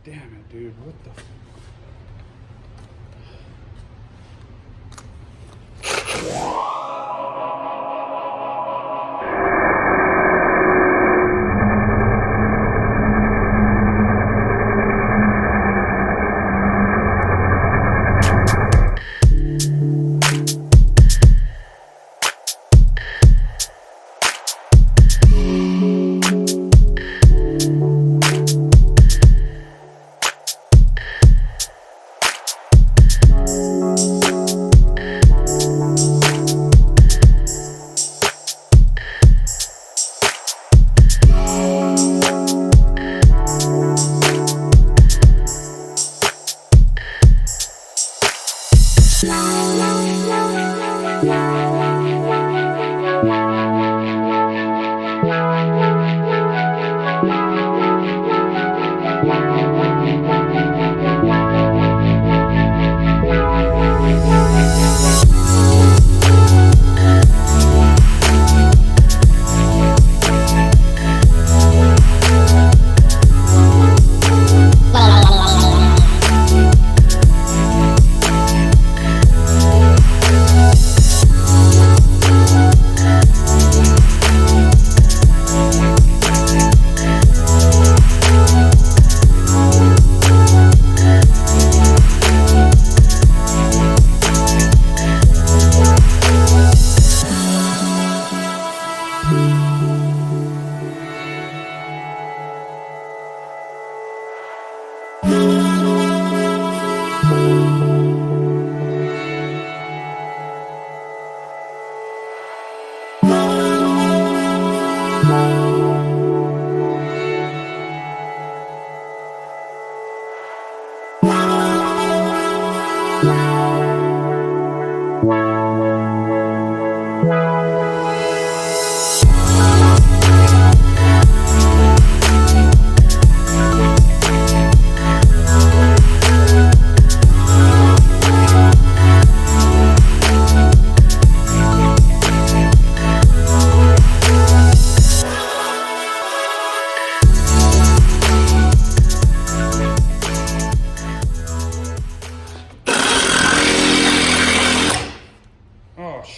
damn it, dude. What the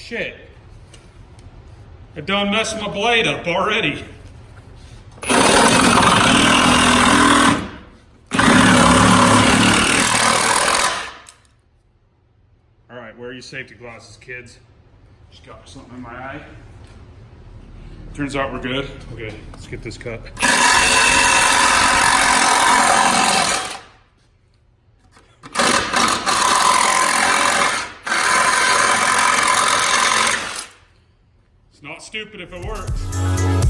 shit. I done messed my blade up already. Alright, wear your safety glasses, kids. Just got something in my eye. Turns out we're good. Okay, let's get this cut. It's not stupid if it works.